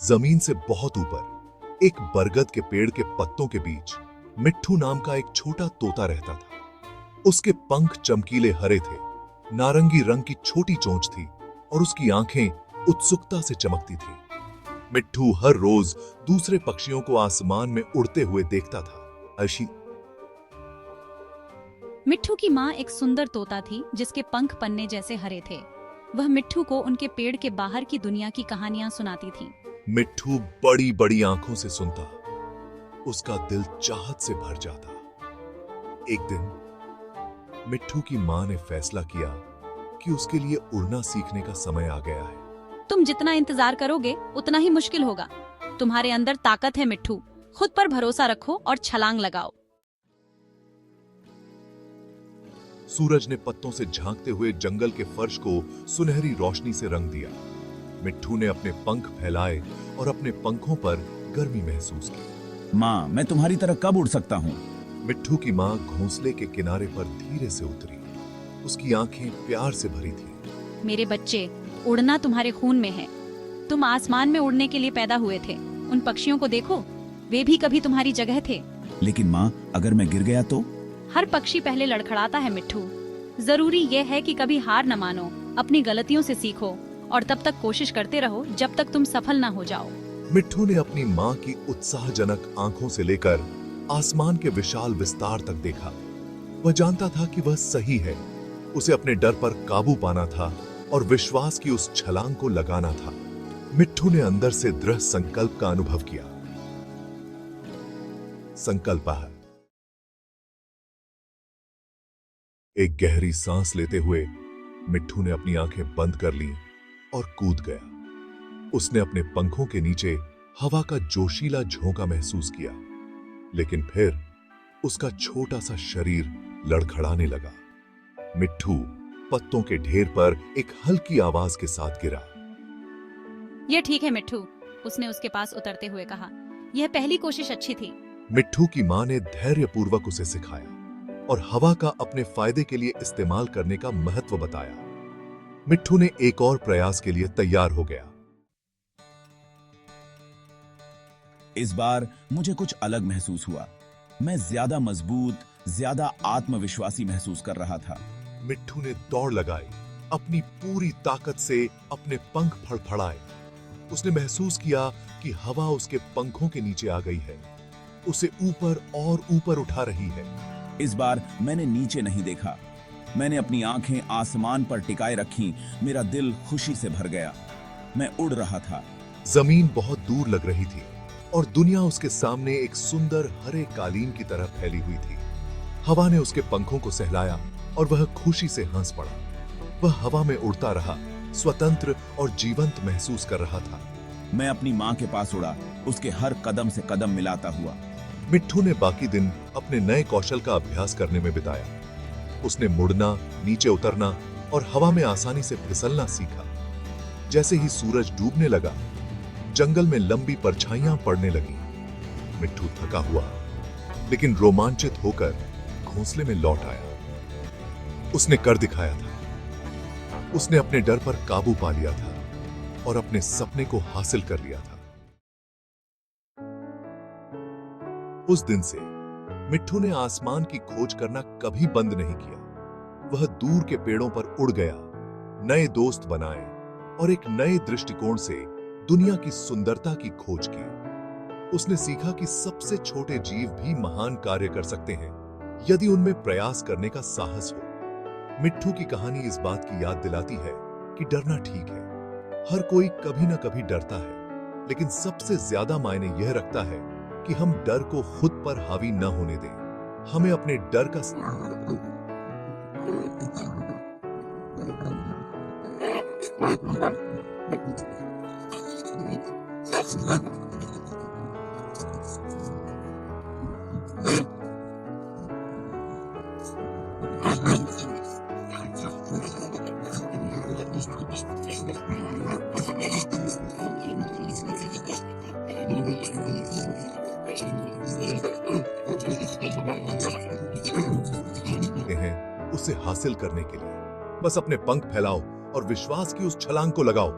जमीन से बहुत ऊपर एक बरगद के पेड़ के पत्तों के बीच मिट्ठू नाम का एक छोटा तोता रहता था। उसके पंख चमकीले हरे थे, नारंगी रंग की छोटी चोंच थी और उसकी आंखें उत्सुकता से चमकती थी। मिट्ठू हर रोज दूसरे पक्षियों को आसमान में उड़ते हुए देखता था। अर्शी, मिट्ठू की माँ एक सुंदर तोता थी जिसके पंख पन्ने जैसे हरे थे। वह मिट्ठू को उनके पेड़ के बाहर की दुनिया की कहानियां सुनाती थी। मिट्ठू बड़ी बड़ी आंखों से सुनता, उसका दिल चाहत से भर जाता। एक दिन मिट्ठू की मां ने फैसला किया कि उसके लिए उड़ना सीखने का समय आ गया है। तुम जितना इंतजार करोगे उतना ही मुश्किल होगा। तुम्हारे अंदर ताकत है मिट्ठू, खुद पर भरोसा रखो और छलांग लगाओ। सूरज ने पत्तों से झांकते हुए जंगल के फर्श को सुनहरी रोशनी से रंग दिया। मिट्ठू ने अपने पंख फैलाए और अपने पंखों पर गर्मी महसूस की। माँ, मैं तुम्हारी तरह कब उड़ सकता हूँ? मिट्ठू की मां घोंसले के किनारे पर धीरे से उतरी। उसकी आंखें प्यार से भरी थी। मेरे बच्चे, उड़ना तुम्हारे खून में है। तुम आसमान में उड़ने के लिए पैदा हुए थे। उन पक्षियों को देखो, वे भी कभी तुम्हारी जगह थे। लेकिन माँ, अगर मैं गिर गया तो? हर पक्षी पहले लड़खड़ाता है मिट्ठू। जरूरी यह है कि कभी हार न मानो, अपनी गलतियों से सीखो और तब तक कोशिश करते रहो जब तक तुम सफल ना हो जाओ। मिट्ठू ने अपनी मां की उत्साहजनक आंखों से लेकर आसमान के विशाल विस्तार तक देखा। वह जानता था कि वह सही है। उसे अपने डर पर काबू पाना था और विश्वास की उस छलांग को लगाना था। मिट्ठू ने अंदर से दृढ़ संकल्प का अनुभव किया। संकल्प है। एक गहरी सांस लेते हुए मिट्ठू ने अपनी आंखें बंद कर लीं और कूद गया। उसने अपने पंखों के नीचे हवा का जोशीला झोंका महसूस किया, लेकिन फिर उसका छोटा सा शरीर लड़खड़ाने लगा। मिट्ठू पत्तों के ढेर पर एक हल्की आवाज के साथ गिरा। यह ठीक है मिट्ठू, उसने उसके पास उतरते हुए कहा। यह पहली कोशिश अच्छी थी। मिट्ठू की मां ने धैर्यपूर्वक उसे सिखाया और हवा का अपने फायदे के लिए इस्तेमाल करने का महत्व बताया। मिट्ठू ने एक और प्रयास के लिए तैयार हो गया। इस बार मुझे कुछ अलग महसूस हुआ। मैं ज्यादा मजबूत, ज्यादा आत्मविश्वासी महसूस कर रहा था। मिट्ठू ने दौड़ लगाई, अपनी पूरी ताकत से अपने पंख फड़फड़ाए। उसने महसूस किया कि हवा उसके पंखों के नीचे आ गई है, उसे ऊपर और ऊपर उठा रही है। इस बार मैंने नीचे नहीं देखा। मैंने अपनी आंखें आसमान पर टिकाए रखी। मेरा दिल खुशी से भर गया। मैं उड़ रहा था। जमीन बहुत दूर लग रही थी और दुनिया उसके सामने एक सुंदर हरे कालीन की तरह फैली हुई थी। हवा ने उसके पंखों को सहलाया और वह खुशी से हंस पड़ा। वह हवा में उड़ता रहा, स्वतंत्र और जीवंत महसूस कर रहा था। मैं अपनी मां के पास उड़ा, उसके हर कदम से कदम मिलाता हुआ। मिट्ठू ने बाकी दिन अपने नए कौशल का अभ्यास करने में बिताया। उसने मुड़ना, नीचे उतरना और हवा में आसानी से फिसलना सीखा। जैसे ही सूरज डूबने लगा, जंगल में लंबी परछाइयां पड़ने लगी। मिट्ठू थका हुआ लेकिन रोमांचित होकर घोंसले में लौट आया। उसने कर दिखाया था। उसने अपने डर पर काबू पा लिया था और अपने सपने को हासिल कर लिया था। उस दिन से मिट्ठू ने आसमान की खोज करना कभी बंद नहीं किया। वह दूर के पेड़ों पर उड़ गया, नए दोस्त बनाए और एक नए दृष्टिकोण से दुनिया की सुंदरता की खोज की। उसने सीखा कि सबसे छोटे जीव भी महान कार्य कर सकते हैं यदि उनमें प्रयास करने का साहस हो। मिट्ठू की कहानी इस बात की याद दिलाती है कि डरना ठीक है। हर कोई कभी ना कभी डरता है, लेकिन सबसे ज्यादा मायने यह रखता है कि हम डर को खुद पर हावी न होने दें। हमें अपने डर का हैं उसे हासिल करने के लिए बस अपने पंख फैलाओ और विश्वास की उस छलांग को लगाओ।